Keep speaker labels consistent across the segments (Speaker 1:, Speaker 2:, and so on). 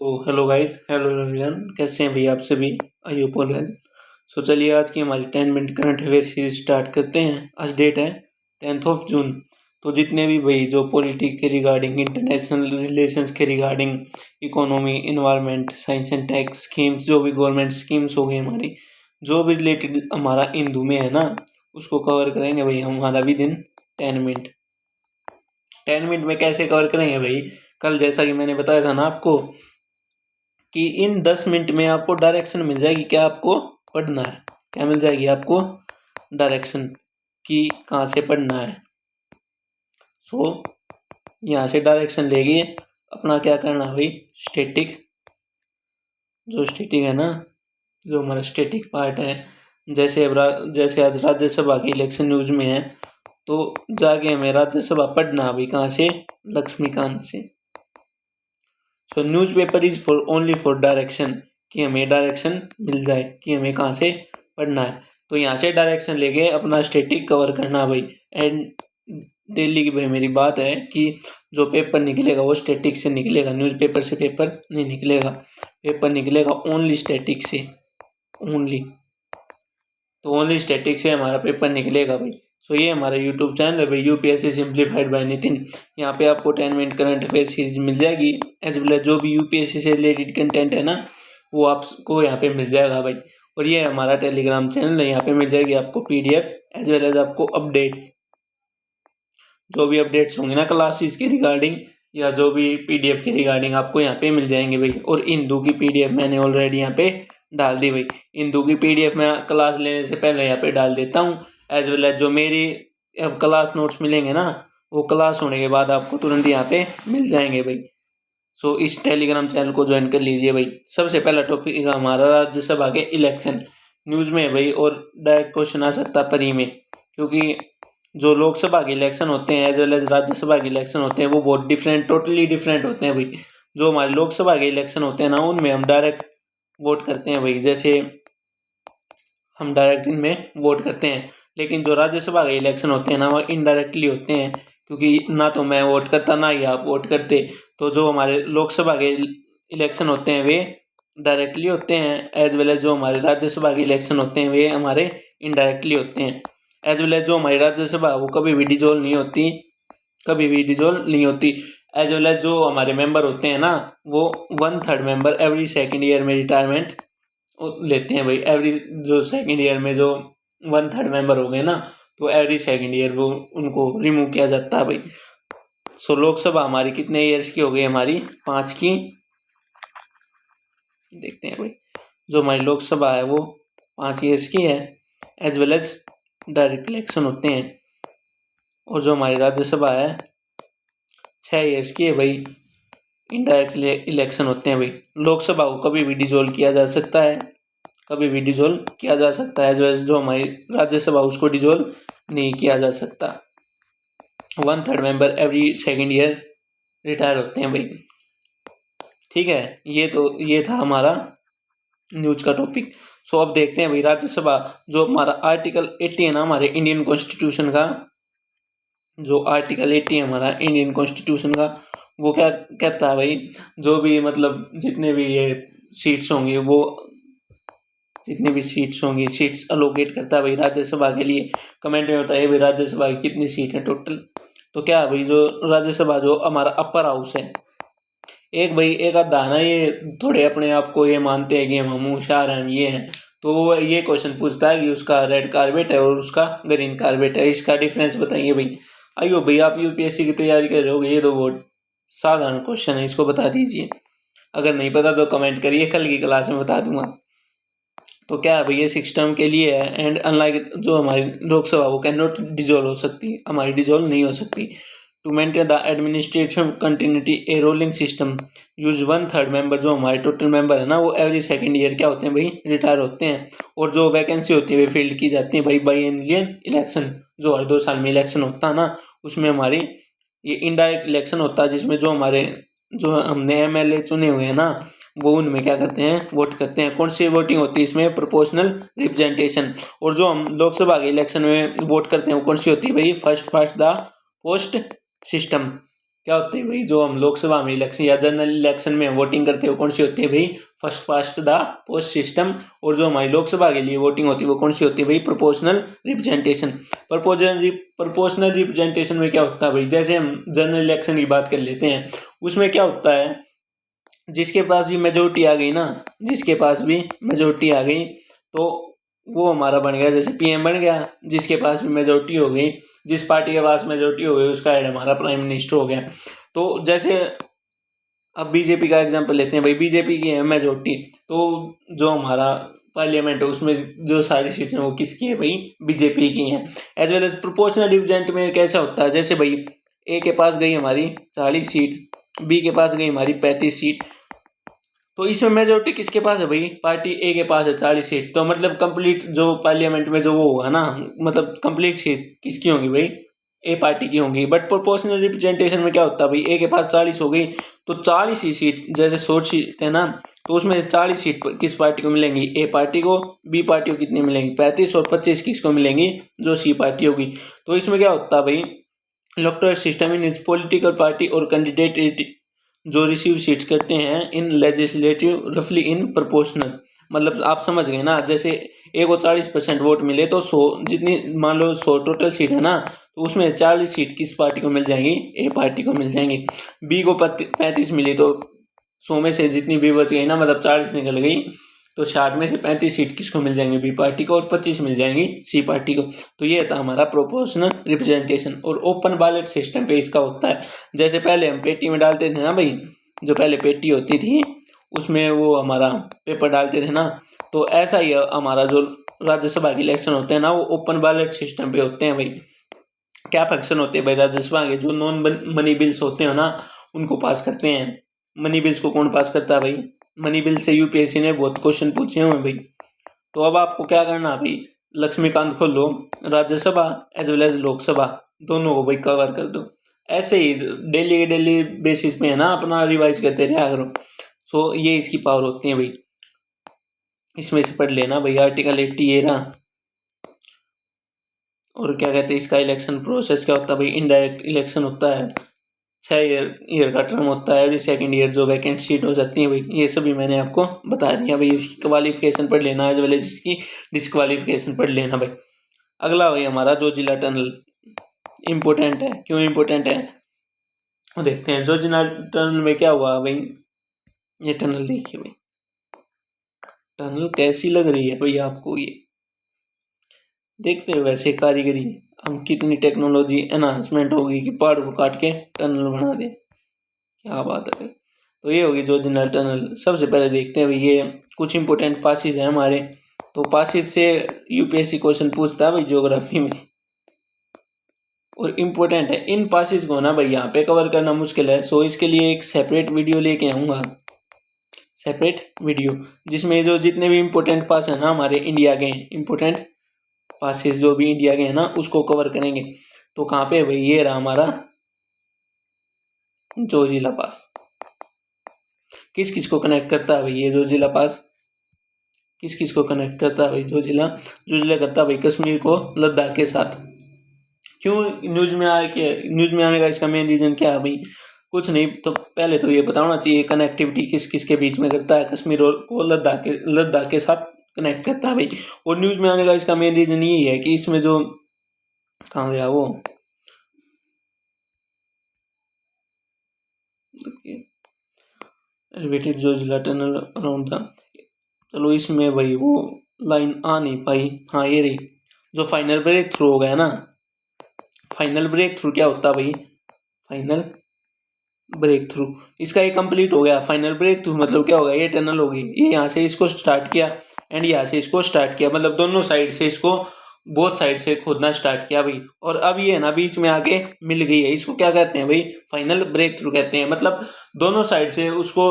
Speaker 1: तो hello guys, hello everyone, कैसे हैं भैया आप सभी। I hope all well. So चलिए आज की हमारी 10 minute current affair series start करते हैं। आज डेट है 10 जून। तो जितने भी भाई जो पॉलिटिक्स के रिगार्डिंग, इंटरनेशनल रिलेशंस के regarding, economy, environment, science and tech schemes, जो भी गवर्नमेंट स्कीम्स हो गई हमारी, जो भी रिलेटेड हमारा हिंदू में है ना, उसको कवर करेंगे भाई हमारा भी दिन 10 मिनट। 10 मिनट में कैसे कवर करेंगे भाई, कल जैसा कि मैंने बताया था ना आपको कि इन 10 मिनट में आपको डायरेक्शन मिल जाएगी। क्या आपको पढ़ना है, क्या मिल जाएगी आपको डायरेक्शन कि कहाँ से पढ़ना है। सो यहाँ से डायरेक्शन लेके अपना क्या करना है भाई, स्टैटिक, जो स्टैटिक है ना, जो हमारा स्टैटिक पार्ट है। जैसे आज राज्यसभा की इलेक्शन न्यूज में है, तो जाके हमें राज्यसभा पढ़ना है भाई कहाँ से, लक्ष्मीकांत से। सो newspaper is for only for direction, कि हमें डायरेक्शन मिल जाए कि हमें कहाँ से पढ़ना है। तो यहाँ से डायरेक्शन लेके अपना स्टैटिक कवर करना भाई। एंड डेली की भाई मेरी बात है कि जो पेपर निकलेगा वो स्टैटिक से निकलेगा, न्यूज़पेपर से पेपर नहीं निकलेगा। पेपर निकलेगा ओनली स्टैटिक से, ओनली। तो ओनली स्टैटिक से हमारा पेपर निकलेगा भाई। सो ये हमारा यूट्यूब चैनल है भाई, यूपीएससी सिंप्लीफाइड बाय नितिन। यहाँ पे आपको 10 मिनट करंट अफेयर सीरीज मिल जाएगी, एज वेल एज जो भी यूपीएससी से रिलेटेड कंटेंट है ना, वो आपको यहाँ पे मिल जाएगा भाई। और ये हमारा टेलीग्राम चैनल है, यहाँ पे मिल जाएगी आपको पीडीएफ एज वेल एज आपको अपडेट्स, जो भी अपडेट्स होंगे ना क्लासेस के रिगार्डिंग, या जो भी पीडीएफ के रिगार्डिंग आपको यहाँ पे मिल जाएंगे भाई। और हिंदू की पीडीएफ मैंने ऑलरेडी यहाँ पे डाल दी भाई। हिंदू की पीडीएफ मैं क्लास लेने से पहले यहाँ पे डाल देता हूँ, एज वेल एज जो मेरी अब क्लास नोट्स मिलेंगे ना, वो क्लास होने के बाद आपको तुरंत यहाँ पे मिल जाएंगे भाई। सो इस टेलीग्राम चैनल को ज्वाइन कर लीजिए भाई। सबसे पहला टॉपिक हमारा राज्यसभा के इलेक्शन न्यूज़ में है भाई, और डायरेक्ट क्वेश्चन आ सकता है परी में, क्योंकि जो लोकसभा के इलेक्शन होते हैं एज वेल एज राज्यसभा के इलेक्शन होते हैं वो बहुत डिफरेंट, टोटली डिफरेंट होते हैं भाई। जो हमारे लोकसभा के इलेक्शन होते हैं ना, उनमें हम डायरेक्ट वोट करते हैं भाई, जैसे हम डायरेक्ट इनमें वोट करते हैं। लेकिन जो राज्यसभा के इलेक्शन होते हैं ना, वो इनडायरेक्टली होते हैं, क्योंकि ना तो मैं वोट करता ना ही आप वोट करते। तो जो हमारे लोकसभा के इलेक्शन होते हैं वे डायरेक्टली होते हैं, एज वेल एज जो हमारे राज्यसभा के इलेक्शन होते हैं वे हमारे इनडायरेक्टली होते हैं। एज वेल एज जो हमारी राज्यसभा वो कभी भी डिजोल्व नहीं होती, कभी भी डिजोल्व नहीं होती। एज वेल एज जो हमारे मेंबर होते हैं ना, वो 1/3 मेंबर एवरी सेकेंड ईयर में रिटायरमेंट लेते हैं भाई। एवरी जो सेकेंड ईयर में जो 1/3 मेंबर हो गए ना, तो एवरी सेकेंड ईयर वो उनको रिमूव किया जाता है भाई। सो लोकसभा हमारी कितने ईयर्स की हो गई, हमारी 5 की। देखते हैं भाई, जो हमारी लोकसभा है वो 5 ईयर्स की है, as well as direct election होते हैं। और जो हमारी राज्यसभा है 6 ईयर्स की है भाई, इनडायरेक्ट इलेक्शन होते हैं भाई। लोकसभा को कभी भी डिजोल्व किया जा सकता है, कभी भी डिजोल्व किया जा सकता है, एज वेल जो हमारी राज्यसभा उसको डिजोल्व नहीं किया जा सकता। 1/3 member every second year retire होते हैं भाई। ठीक है, ये था हमारा न्यूज का टॉपिक। सो अब देखते हैं भाई राज्यसभा, जो हमारा आर्टिकल 80 है ना हमारे इंडियन कॉन्स्टिट्यूशन का, जो आर्टिकल 80 है हमारा इंडियन कॉन्स्टिट्यूशन का, वो क्या कहता है भाई, जो भी मतलब जितने भी ये सीट्स होंगी, वो जितनी भी सीट्स होंगी, सीट्स अलोकेट करता है भाई राज्यसभा के लिए। कमेंट में होता है भाई राज्यसभा की कितनी सीट है टोटल। तो क्या है भाई, जो राज्यसभा जो हमारा अपर हाउस है, एक भाई एक आधा ना ये थोड़े अपने आप को ये मानते हैं कि हम होशियार हैं, हम ये हैं, तो वो ये क्वेश्चन पूछता है कि उसका रेड कार्पेट है और उसका ग्रीन कार्पेट है, इसका डिफरेंस बताइए भाई। आइयो भाई, आप यूपीएससी की तैयारी कर रहे हो, ये तो बहुत साधारण क्वेश्चन है, इसको बता दीजिए। अगर नहीं पता तो कमेंट करिए, कल की क्लास में बता दूंगा। तो क्या है भाई, ये 6 टर्म के लिए है, एंड अनलाइक जो हमारी लोकसभा वो कैन नॉट डिजोल्व हो सकती, हमारी डिजोल्व नहीं हो सकती। To maintain the administration continuity a rolling system use 1/3 member, जो हमारे टोटल मेंबर है ना, वो एवरी सेकेंड ईयर क्या होते हैं भाई, रिटायर होते हैं। और जो वैकेंसी होती है वे फील्ड की जाती है भाई बाई एनुअल इलेक्शन, जो हर 2 साल में इलेक्शन होता है ना, उसमें हमारी ये इनडायरेक्ट इलेक्शन होता है, जिसमें जो हमारे जो हमने एमएलए चुने हुए हैं ना, वो उनमें क्या करते हैं, वोट करते हैं। कौन सी वोटिंग होती है इसमें, प्रोपोर्शनल रिप्रेजेंटेशन। और जो हम लोकसभा के इलेक्शन में वोट करते हैं वो कौन सी होती है भाई, first past the post system, क्या होते हैं भाई, जो हम लोकसभा में इलेक्शन या जनरल इलेक्शन में वोटिंग करते हैं वो कौन सी होती है भाई, first past the post system. और जो हमारी लोकसभा के लिए वोटिंग होती है वो कौन सी होती है भाई, प्रोपोर्शनल रिप्रेजेंटेशन। प्रोपोर्शनल रिप्रेजेंटेशन में क्या होता है भाई, जैसे हम जनरल इलेक्शन की बात कर लेते हैं, उसमें क्या होता है, जिसके पास भी मेजोरिटी आ गई ना, जिसके पास भी मेजोरिटी आ गई तो वो हमारा बन गया, जैसे पीएम बन गया। जिसके पास भी मेजोरिटी हो गई, जिस पार्टी के पास मेजोरिटी हो गई उसका हेड हमारा प्राइम मिनिस्टर हो गया। तो जैसे अब बीजेपी का एग्जांपल लेते हैं भाई, बीजेपी की है मेजोरिटी, तो जो हमारा पार्लियामेंट है उसमें जो सारी सीटें वो किसकी है भाई, बीजेपी की हैं। As well as proportional represent में कैसा होता है, जैसे भाई ए के पास गई हमारी 40 सीट, बी के पास गई हमारी 35 सीट, तो इसमें मेजोरिटी किसके पास है भाई, पार्टी ए के पास है 40 सीट, तो मतलब कंप्लीट जो पार्लियामेंट में जो वो होगा ना, मतलब कंप्लीट सीट किसकी होंगी भाई, ए पार्टी की होंगी। बट प्रोपोर्शनल रिप्रेजेंटेशन में क्या होता है भाई, ए के पास 40 हो गई तो 40 ही सीट, जैसे 100 सीट है ना, तो उसमें 40 सीट किस पार्टी को मिलेंगी, ए पार्टी को। बी पार्टी को कितनी मिलेंगी 35, और 25 किसको मिलेंगी, जो सी पार्टी होगी। तो इसमें क्या होता है भाई, electoral system in political party और कैंडिडेट जो रिसीव सीट्स करते हैं इन लेजिस्लेटिव रफली इन प्रोपोर्शनल, मतलब आप समझ गए ना, जैसे ए को 40% वोट मिले तो 100, जितनी मान लो 100 टोटल सीट है ना, तो उसमें 40 सीट किस पार्टी को मिल जाएंगी, ए पार्टी को मिल जाएंगी। बी को 35 मिली तो 100 में से जितनी भी बच गई ना, मतलब 40 निकल गई, तो 60 में से 35 सीट किसको मिल जाएंगी, बी पार्टी को, और 25 मिल जाएंगी सी पार्टी को। तो ये था हमारा प्रोपोर्शनल रिप्रेजेंटेशन। और ओपन बैलेट सिस्टम पे इसका होता है, जैसे पहले हम पेटी में डालते थे ना भाई, जो पहले पेटी होती थी उसमें वो हमारा पेपर डालते थे ना, तो ऐसा ही हमारा जो राज्यसभा के इलेक्शन होते हैं ना, वो ओपन बैलेट सिस्टम पे होते हैं भाई। क्या फंक्शन होते हैं भाई राज्यसभा के, जो नॉन मनी बिल्स होते हैं ना उनको पास करते हैं। मनी बिल्स को कौन पास करता है भाई, मनी बिल से यूपीएससी ने बहुत क्वेश्चन पूछे हुए भाई। तो अब आपको क्या करना है भाई, लक्ष्मीकांत खोलो, Rajya Sabha as well as Lok Sabha दोनों को भाई कवर कर दो। ऐसे ही डेली के डेली बेसिस पे है ना, अपना रिवाइज करते रहा करो। सो ये इसकी पावर होती है भाई, इसमें से पढ़ लेना भाई, आर्टिकल 80 ये रहा। और क्या कहते हैं इसका इलेक्शन प्रोसेस क्या होता है भाई, इनडायरेक्ट इलेक्शन होता है, 6 ईयर का टर्म होता है, एवरी सेकंड ईयर जो वैकेंट सीट हो जाती है भाई। ये सभी मैंने आपको बता दिया भाई, इसकी क्वालिफिकेशन पढ़ लेना एज वेल एज इसकी डिस्क्वालिफिकेशन पढ़ लेना भाई। अगला भाई हमारा जोजिला टनल इम्पोर्टेंट है, क्यों इम्पोर्टेंट है वो देखते हैं। जोजिला टनल में क्या हुआ भाई, ये टनल देखिए भाई, टनल कैसी लग रही है भाई आपको, ये देखते हो वैसे कारीगरी, हम कितनी टेक्नोलॉजी एनहांसमेंट होगी कि पहाड़ को काट के टनल बना दे, क्या बात है। तो ये होगी जोजिला टनल। सबसे पहले देखते हैं भाई, ये कुछ इंपॉर्टेंट पासिस हैं हमारे, तो पासिस से यूपीएससी क्वेश्चन पूछता है भाई ज्योग्राफी में, और इम्पोर्टेंट है। इन पासिस को ना भाई यहाँ पे कवर करना मुश्किल है, सो इसके लिए एक सेपरेट वीडियो लेके आऊँगा, सेपरेट वीडियो, जिसमें जो जितने भी इम्पोर्टेंट पास है ना हमारे इंडिया के, इम्पोर्टेंट पासिस जो भी इंडिया के हैं ना उसको कवर करेंगे। तो कहाँ पे भाई, ये रहा हमारा जोजिला पास। किस किस को कनेक्ट करता है भाई ये जोजिला पास, किस किस को कनेक्ट करता है भाई जोजिला, जोजिला करता है भाई कश्मीर को लद्दाख के साथ। क्यों न्यूज में आने का इसका मेन रीजन क्या है भाई, कुछ नहीं, तो पहले तो ये बताना चाहिए कनेक्टिविटी किस किस के बीच में करता है, कश्मीर और को लद्दाख के साथ कनेक्ट करता है भाई। और न्यूज में आने का इसका मेन रीजन यही है कि इसमें जो, कहाँ गया वो, elevated Zoji La tunnel around the, चलो इसमें भाई वो लाइन आ नहीं पाई, हाँ ये रही, जो फाइनल ब्रेक थ्रू हो गया ना। फाइनल ब्रेक थ्रू क्या होता है भाई, फाइनल ब्रेक थ्रू, इसका ये कंप्लीट हो गया। फाइनल ब्रेक थ्रू मतलब क्या होगा, ये टनल होगी, ये यहाँ से इसको स्टार्ट किया एंड यहाँ से इसको स्टार्ट किया, मतलब दोनों साइड से इसको, बोथ साइड से खोदना स्टार्ट किया भाई। और अब ये है ना बीच में आके मिल गई है, इसको क्या कहते हैं भाई, फाइनल ब्रेक थ्रू कहते हैं। मतलब दोनों साइड से उसको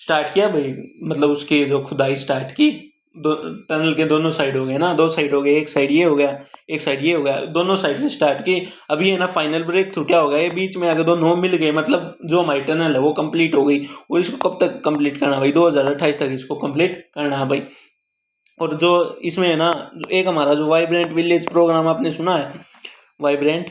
Speaker 1: स्टार्ट किया भाई, मतलब उसकी जो खुदाई स्टार्ट की, टनल के दोनों साइड हो गए ना, दो साइड हो गए, एक साइड ये हो गया, एक साइड ये हो गया, दोनों साइड से स्टार्ट की। अभी है ना फाइनल ब्रेक थ्रू क्या हो गया, ये बीच में आके दोनों मिल गए, मतलब जो हमारी टनल है वो कंप्लीट हो गई। और इसको कब तक कंप्लीट करना भाई, 2028 तक इसको कंप्लीट करना है भाई। और जो इसमें है ना, एक हमारा जो वाइब्रेंट विलेज प्रोग्राम आपने सुना है, वाइब्रेंट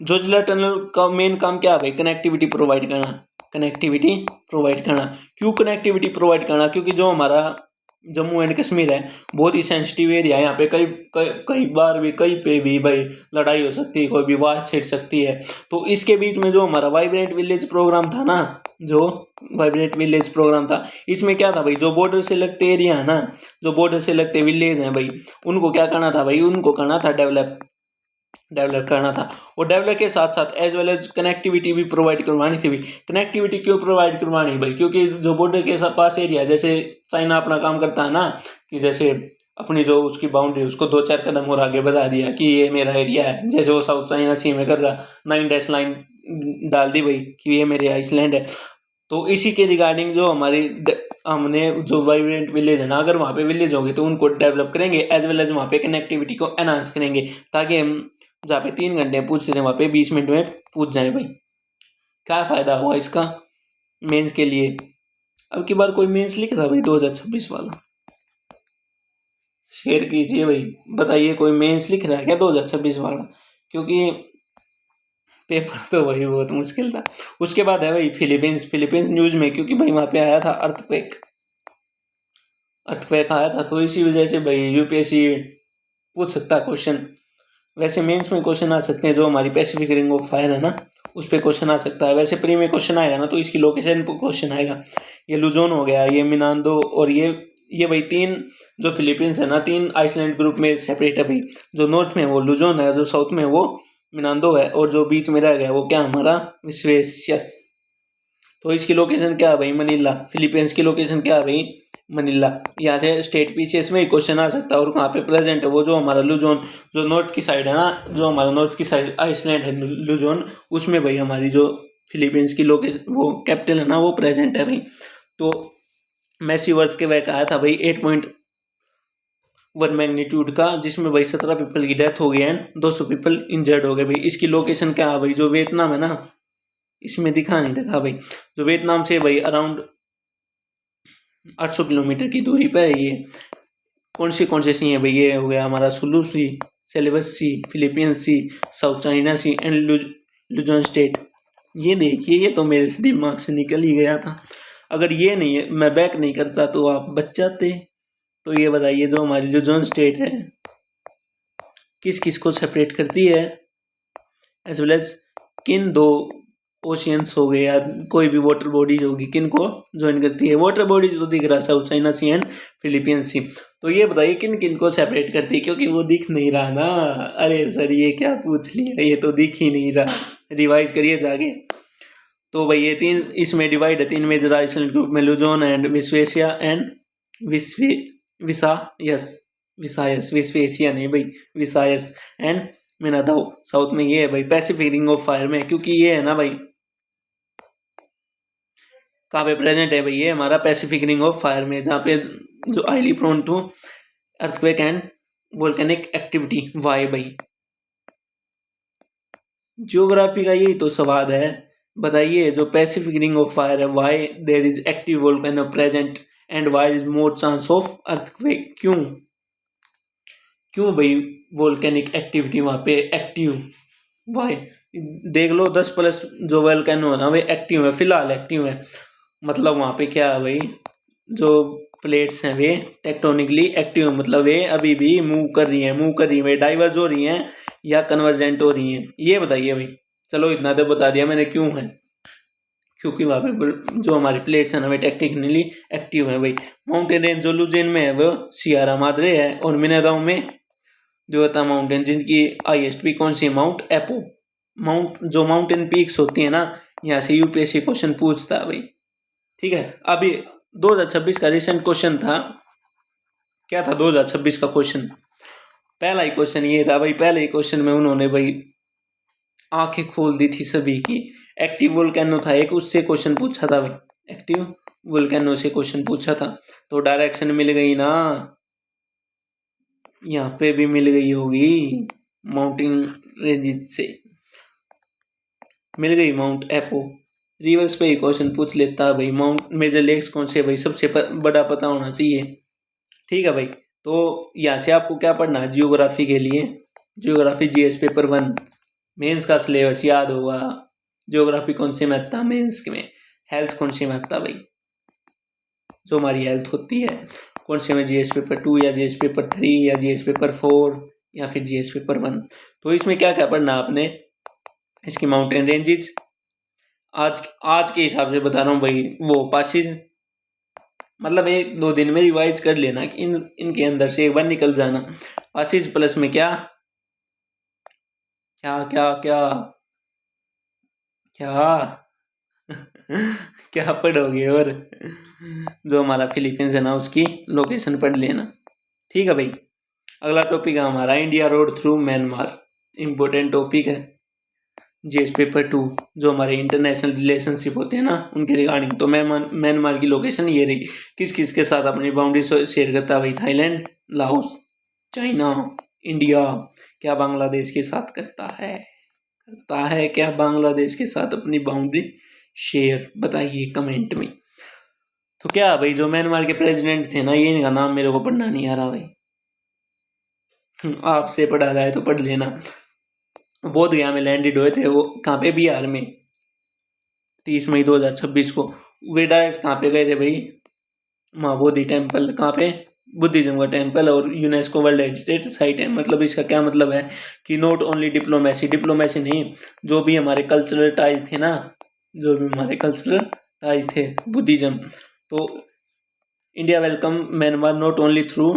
Speaker 1: जोजिला टनल का मेन काम क्या है भाई? कनेक्टिविटी प्रोवाइड करना। कनेक्टिविटी प्रोवाइड करना। क्यों कनेक्टिविटी प्रोवाइड करना? क्योंकि जो हमारा जम्मू एंड कश्मीर है बहुत ही सेंसिटिव एरिया है। यहाँ पे कई बार भी कहीं पे भी भाई लड़ाई हो सकती है, कोई भी वार छिड़ सकती है। तो इसके बीच में जो हमारा वाइब्रेंट विलेज प्रोग्राम था ना, जो वाइब्रेंट विलेज प्रोग्राम था, इसमें क्या था भाई, जो बॉर्डर से लगते एरिया है ना, जो बॉर्डर से लगते विलेज हैं भाई, उनको क्या करना था भाई? उनको करना था डेवलप करना था। और डेवलप के साथ साथ एज वेल एज कनेक्टिविटी भी प्रोवाइड करवानी थी भाई। कनेक्टिविटी क्यों प्रोवाइड करवानी भाई? क्योंकि जो बॉर्डर के पास एरिया, जैसे चाइना अपना काम करता है ना, कि जैसे अपनी जो उसकी बाउंड्री उसको 2-4 कदम और आगे बढ़ा दिया कि ये मेरा एरिया है, जैसे वो साउथ चाइना सी में कर रहा, 9 डैश लाइन डाल दी भाई कि ये मेरे आइसलैंड है। तो इसी के रिगार्डिंग जो हमने जो वाइब्रेंट विलेज है ना, अगर वहाँ पे विलेज होंगे तो उनको डेवलप करेंगे, एज वेल एज वहाँ पे कनेक्टिविटी को एनहांस करेंगे, ताकि हम जहाँ पे 3 घंटे पूछ रहे हैं वहाँ पे 20 मिनट में पूछ जाए भाई। क्या फ़ायदा हुआ इसका मेंस के लिए? अब की बार कोई मेंस लिख रहा भाई 2026 वाला? शेयर कीजिए भाई, बताइए कोई मेंस लिख रहा है क्या 2026 वाला? क्योंकि पेपर तो भाई बहुत मुश्किल था। उसके बाद है भाई फिलीपींस न्यूज़ में, क्योंकि भाई वहाँ पे आया था अर्थक्वेक आया था, तो इसी वजह से भाई यूपीएससी पूछ सकता है क्वेश्चन। वैसे मेंस में क्वेश्चन आ सकते हैं, जो हमारी पैसिफिक रिंग ऑफ फायर है ना, उस पर क्वेश्चन आ सकता है। वैसे प्री में क्वेश्चन आएगा ना तो इसकी लोकेशन पर क्वेश्चन आएगा। ये लुजोन हो गया, ये मिनांदो, और ये भाई 3 जो फिलीपींस है ना, 3 आइसलैंड ग्रुप में सेपरेट है भाई। जो नॉर्थ में है वो लुजोन है, जो साउथ में है वो मिनांदो है, और जो बीच में रह गया वो क्या हमारा विस्वेशियस। तो इसकी लोकेशन क्या है भाई? मनीला। फिलीपींस की लोकेशन क्या है भाई? मनीला। यहाँ से स्टेट पीछे इसमें ही क्वेश्चन आ सकता है। और कहाँ पे प्रेजेंट है वो जो हमारा लुजोन, जो नॉर्थ की साइड है ना, जो हमारा नॉर्थ की साइड आइसलैंड है लुजोन, उसमें भाई हमारी जो फिलीपींस की लोकेशन वो कैपिटल है ना वो प्रेजेंट है भाई। तो मैसिव अर्थक्वेक आया था भाई 8.1 मैग्नीट्यूड का, जिसमें भाई 17 पीपल की डेथ हो गई एंड 200 पीपल इंजर्ड हो गए भाई। इसकी लोकेशन क्या है भाई? जो वियतनाम है ना, इसमें दिखा नहीं रखा भाई, जो वियतनाम से भाई अराउंड 800 किलोमीटर की दूरी पर है ये। कौन से सी है भाई? ये हो गया हमारा Sulu sea, Celebes sea, Philippines sea, South China Sea and Luzon strait. ये देखिए, ये तो मेरे दिमाग से निकल ही गया था। अगर ये नहीं है, मैं बैक नहीं करता तो आप बच जाते। तो ये बताइए, जो हमारी लुजोन स्टेट है किस किस को सेपरेट करती है, एज वेल एज किन 2 ओशियंस हो गए या कोई भी वाटर बॉडीज होगी, किन को ज्वाइन करती है? वाटर बॉडीज तो दिख रहा है, South China Sea and Philippines Sea. तो ये बताइए किन किन को सेपरेट करती है, क्योंकि वो दिख नहीं रहा ना। अरे सर ये क्या पूछ लिया, ये तो दिख ही नहीं रहा, रिवाइज करिए जाके। तो भाई ये 3 इसमें डिवाइड है, 3 मेजर आइसलैंड ग्रुप में, Luzon and विस्वेसिया and विस्वे Visayas Visayas विस्वेसिया नहीं भाई, विसायस एंड मिनादाओ। साउथ में ये है भाई पैसिफिक रिंग ऑफ फायर में, क्योंकि ये है ना भाई कहाँ पे प्रेजेंट है भाई? ये हमारा पैसिफिक रिंग ऑफ फायर में, जहाँ पे जो highly prone to earthquake and volcanic activity. Why भाई? जियोग्राफी का यही तो सवाल है, बताइए। जो पैसिफिक रिंग ऑफ फायर है, why there is active volcano present and why is more chance of earthquake? क्यों भाई वोल्केनिक एक्टिविटी वहाँ पे एक्टिव? वाई? देख लो 10+ जो वोल्केनो है ना वे एक्टिव है, फिलहाल एक्टिव है। मतलब वहाँ पे क्या है भाई, जो प्लेट्स हैं वे टेक्टोनिकली एक्टिव है, मतलब वे अभी भी मूव कर रही है, डाइवर्ज हो रही हैं या कन्वर्जेंट हो रही हैं, ये बताइए भाई। चलो इतना तो बता दिया मैंने क्यों है, क्योंकि वहाँ पे जो हमारी प्लेट्स हैं ना वे टेक्निकली एक्टिव है भाई। माउंटेन रेंज जो लुजेन में है वो सियारा माद्रे है, और मिनादाओ में देवता माउंटेन, जिनकी हाईएस्ट पीक कौन सी है? Mount apo. जो माउंटेन पीक्स होती है ना, यहाँ से यूपीएससी क्वेश्चन पूछता है भाई। ठीक है, अभी 2026 का रिसेंट क्वेश्चन था, क्या था 2026 का क्वेश्चन? पहला ही क्वेश्चन ये था भाई, पहले ही क्वेश्चन में उन्होंने भाई आंखें खोल दी थी सभी की। एक्टिव वोल्केनो था एक, उससे क्वेश्चन पूछा था भाई, एक्टिव वोल्केनो से क्वेश्चन पूछा था। तो डायरेक्शन मिल गई ना, यहाँ पे भी मिल गई होगी, माउंटेन रेंज से मिल गई, माउंट एपो। रिवर्स पे ही क्वेश्चन पूछ लेता है भाई, माउंट मेजर लेक्स कौन से भाई, सबसे बड़ा पता होना चाहिए। ठीक है भाई, तो यहाँ से आपको क्या पढ़ना है जियोग्राफी के लिए? जियोग्राफी जीएस पेपर 1 मेंस का सिलेबस याद होगा। ज्योग्राफी कौन सी मैथ था मेंस में, हेल्थ कौन सी मैथ था भाई, जो हमारी हेल्थ होती है, कौन से में जीएस पेपर 2 या जीएस पेपर 3 या जीएस पेपर 4 या फिर जीएस पेपर 1। तो इसमें क्या क्या पढ़ना आपने, इसकी माउंटेन रेंजेस, आज आज के हिसाब से बता रहा हूँ भाई, वो पासिस, मतलब 1-2 दिन में रिवाइज कर लेना कि इनके अंदर से एक बार निकल जाना। पासिस प्लस में क्या क्या क्या क्या क्या क्या पढ़ोगे, और जो हमारा फिलीपींस है ना उसकी लोकेशन पढ़ लेना। ठीक है भाई। अगला टॉपिक है हमारा India road through Myanmar, important topic है जीएस पेपर 2, जो हमारे इंटरनेशनल रिलेशनशिप होते हैं ना उनके रिगार्डिंग। तो म्यांमार की लोकेशन ये रही, किस किस के साथ अपनी बाउंड्री शेयर करता है भाई, थाईलैंड, लाओस, चाइना, इंडिया, क्या बांग्लादेश के साथ करता है क्या बांग्लादेश के साथ अपनी बाउंड्री शेयर, बताइए कमेंट में। तो क्या भाई, जो म्यांमार के प्रेसिडेंट थे ना, ये इनका नाम मेरे को पढ़ना नहीं आ रहा भाई, आपसे पढ़ा जाए तो पढ़ लेना। बोध गया में लैंडेड हुए थे वो, कहाँ पे, बिहार में, 30 मई 2026 को। वे डायरेक्ट कहाँ पे गए थे भाई, महाबोधि टेम्पल, कहाँ पे, बुद्धिज्म का टेम्पल, और यूनेस्को वर्ल्ड हेरिटेज साइट है। मतलब इसका क्या मतलब है कि नॉट ओनली डिप्लोमेसी नहीं, जो भी हमारे कल्चरल टाइज थे ना, जो भी हमारे कल्चरल टाइज थे बुद्धिज्म, तो India welcome Myanmar not only through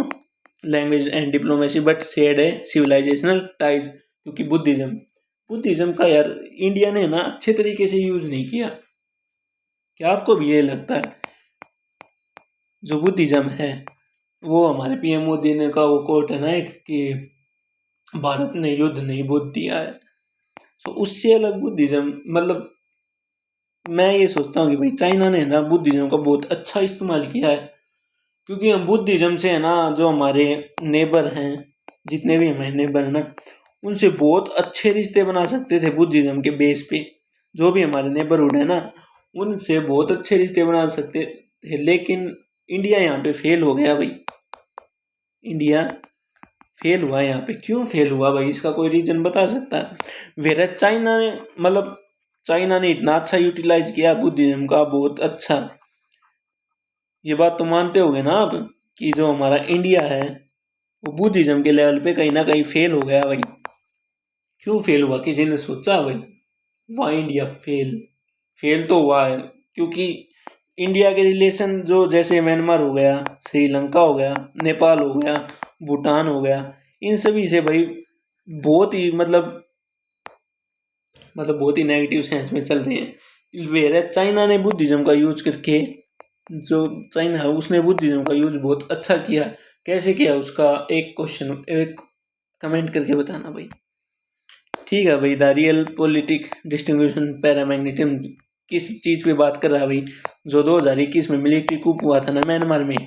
Speaker 1: language and diplomacy but shared A civilisational ties, क्योंकि बुद्धिज्म का यार इंडिया ने ना अच्छे तरीके से यूज नहीं किया। क्या आपको भी ये लगता है, जो बुद्धिज्म है, वो हमारे पीएम मोदी ने का वो कोट है ना एक, कि भारत ने युद्ध नहीं बुद्ध दिया है, तो उससे अलग बुद्धिज्म, मतलब मैं ये सोचता हूँ कि भाई चाइना ने ना बुद्धिज्म का बहुत अच्छा इस्तेमाल किया है, क्योंकि हम बुद्धिज्म से है ना, जो हमारे नेबर हैं, जितने भी हमारे नेबर हैं ना, उनसे बहुत अच्छे रिश्ते बना सकते थे बुद्धिज्म के बेस पे। जो भी हमारे नेबरहुड है ना, उनसे बहुत अच्छे रिश्ते बना सकते थे, लेकिन इंडिया यहाँ पे फेल हो गया भाई। इंडिया फेल हुआ यहाँ पे, क्यों फेल हुआ भाई, इसका कोई रीजन बता सकता है। वेरा चाइना ने, मतलब चाइना ने इतना अच्छा यूटिलाइज किया बुद्धिज्म का, बहुत अच्छा। ये बात तो मानते होगे ना आप, कि जो हमारा इंडिया है वो बुद्धिज्म के लेवल पे कहीं ना कहीं फेल हो गया भाई। क्यों फेल हुआ, किसी ने सोचा भाई, वाई इंडिया फेल तो हुआ है क्योंकि इंडिया के रिलेशन, जो जैसे म्यांमार हो गया, श्रीलंका हो गया, नेपाल हो गया, भूटान हो गया, इन सभी से भाई बहुत ही मतलब बहुत ही नेगेटिव सेंस में चल रहे हैं। वेरे चाइना ने बुद्धिज्म का यूज करके, जो चाइना है उसने बुद्धिज्म का यूज बहुत अच्छा किया। कैसे किया उसका एक क्वेश्चन, एक कमेंट करके बताना भाई। ठीक है भाई। The real politic distribution paramagnetism किस चीज पे बात कर रहा है भाई, जो 2021 में मिलिट्री कूप हुआ था ना म्यांमार में,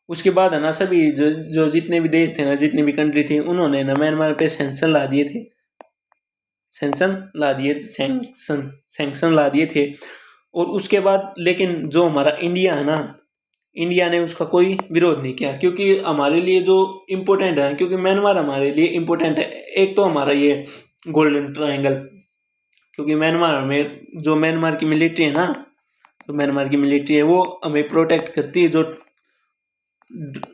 Speaker 1: उसके बाद है ना सभी जो जितने भी देश थे ना, जितनी भी कंट्री थी, उन्होंने ना म्यांमार पे सैंक्शन ला दिए थे, सैंक्शन ला दिए थे। और उसके बाद लेकिन जो हमारा इंडिया है ना, इंडिया ने उसका कोई विरोध नहीं किया, क्योंकि हमारे लिए जो इम्पोर्टेंट है, क्योंकि म्यांमार हमारे लिए इम्पोर्टेंट है। एक तो हमारा ये गोल्डन ट्रायंगल, क्योंकि म्यांमार में जो म्यांमार की मिलिट्री है ना, तो म्यांमार की मिलिट्री है वो हमें प्रोटेक्ट करती है। जो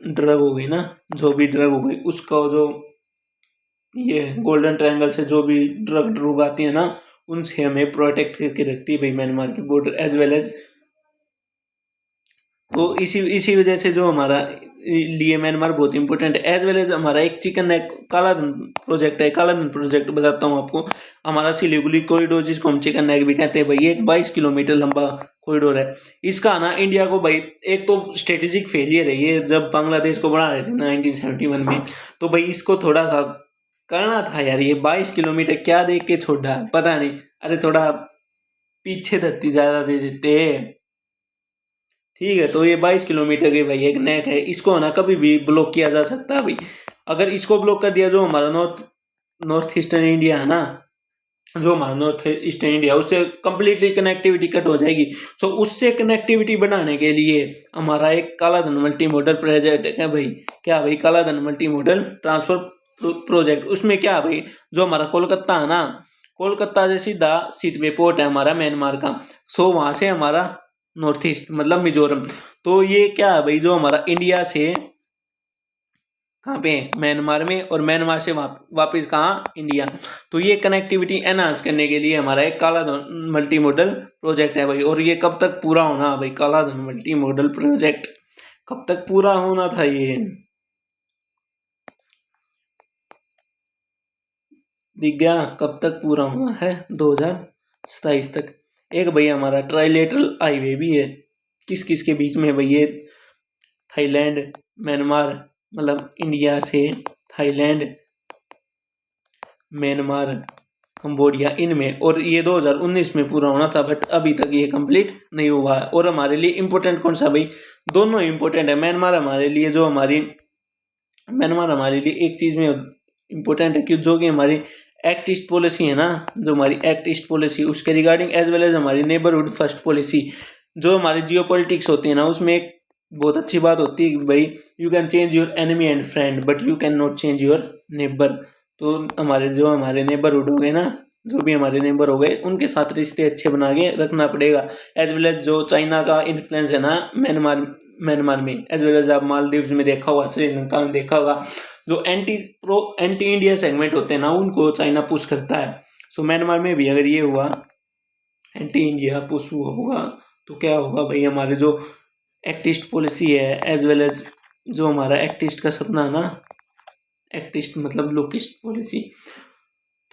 Speaker 1: ड्रग हो गई ना, जो भी ड्रग हो गई उसका, जो ये गोल्डन ट्रायंगल से जो भी ड्रग आती है ना, उनसे हमें प्रोटेक्ट करके रखती है भाई म्यांमार की बॉर्डर एज वेल एज। तो इसी वजह से जो हमारा लिए म्यांमार बहुत इंपॉर्टेंट है। एज वेल एज हमारा एक चिकन नेक कालाधन प्रोजेक्ट है। कालाधन प्रोजेक्ट बताता हूँ आपको, हमारा सिलीगुड़ी कॉरिडोर, जिसको हम चिकन नेक भी कहते हैं भाई, एक 22 किलोमीटर लंबा कॉरिडोर है। इसका ना इंडिया को भाई एक तो स्ट्रेटेजिक फेलियर है ये, जब बांग्लादेश को बढ़ा रहे थे 1971 में, तो भाई इसको थोड़ा सा करना था यार। ये 22 किलोमीटर क्या देख के छोड़ा, पता नहीं, अरे थोड़ा पीछे धरती ज्यादा दे देते। ठीक है, तो ये 22 किलोमीटर की भाई एक नेक है, इसको ना कभी भी ब्लॉक किया जा सकता है भाई। अगर इसको ब्लॉक कर दिया, जो हमारा नॉर्थ ईस्टर्न इंडिया है ना, जो हमारा नॉर्थ ईस्टर्न इंडिया, उससे कंप्लीटली कनेक्टिविटी कट हो जाएगी। सो उससे कनेक्टिविटी बनाने के लिए हमारा एक कालाधन मल्टी मॉडल प्रोजेक्ट है भाई। क्या भाई, कालाधन मल्टी मॉडल ट्रांसफर प्रोजेक्ट। उसमें क्या भाई, जो हमारा कोलकाता है ना, कोलकाता से सीधा सितवे पोर्ट है हमारा म्यांमार का, सो वहां से हमारा नॉर्थ ईस्ट मतलब मिजोरम। तो ये क्या है भाई, जो हमारा इंडिया से कहाँ पे म्यांमार में, और म्यांमार से वापस कहाँ, इंडिया। तो ये कनेक्टिविटी एनहांस करने के लिए हमारा एक कालाधन मल्टी मॉडल प्रोजेक्ट है भाई। और ये कब तक पूरा होना है भाई, कालाधन मल्टी मॉडल प्रोजेक्ट कब तक पूरा होना था ये, दिख गया कब तक पूरा होना है, 2027 तक। एक भाई हमारा ट्राइलेटरल हाईवे भी है, किस किस के बीच में है भाई ये, थाईलैंड, म्यांमार, मतलब इंडिया से थाईलैंड, म्यांमार, कंबोडिया, इनमें। और ये 2019 में पूरा होना था, बट अभी तक ये कंप्लीट नहीं हुआ है। और हमारे लिए इम्पोर्टेंट कौन सा भाई, दोनों इम्पोर्टेंट है। म्यांमार हमारे लिए एक चीज में इम्पोर्टेंट है कि जो कि हमारी एक्ट ईस्ट पॉलिसी है ना, जो हमारी एक्ट ईस्ट पॉलिसी उसके रिगार्डिंग, एज वेल एज हमारी नेबरहुड फर्स्ट पॉलिसी, जो हमारी जियो पॉलिटिक्स होती है ना, उसमें एक बहुत अच्छी बात होती है कि भाई you can change your enemy and friend but you can not change your neighbour. तो हमारे नेबरहुड हो गए ना, जो भी हमारे नेबर हो गए, उनके साथ रिश्ते अच्छे बना के रखना पड़ेगा। एज वेल एज जो चाइना का इन्फ्लुएंस है ना म्यांमार में, एज वेल एज आप मालदीव्स में देखा होगा, श्रीलंका में देखा होगा, जो एंटी इंडिया सेगमेंट होते हैं ना, उनको चाइना पुश करता है। सो म्यांमार में भी अगर ये हुआ, एंटी इंडिया पुश होगा, तो क्या होगा भाई, हमारे जो एक्ट ईस्ट पॉलिसी है, एज वेल एज जो हमारा एक्ट ईस्ट का सपना है ना, एक्ट ईस्ट मतलब लुक ईस्ट पॉलिसी,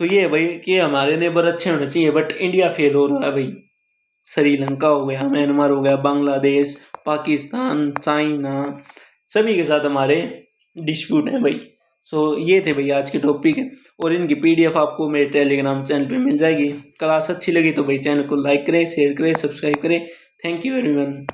Speaker 1: तो ये है भाई कि हमारे नेबर अच्छे होने चाहिए, बट इंडिया फेल हो रहा है भाई। श्रीलंका हो गया, म्यांमार हो गया, बांग्लादेश, पाकिस्तान, चाइना, सभी के साथ हमारे डिस्प्यूट है भाई। सो ये थे भाई आज के टॉपिक, और इनकी पीडीएफ आपको मेरे टेलीग्राम चैनल पे मिल जाएगी। क्लास अच्छी लगी तो भाई चैनल को लाइक करें, शेयर करें, सब्सक्राइब करें। Thank you everyone.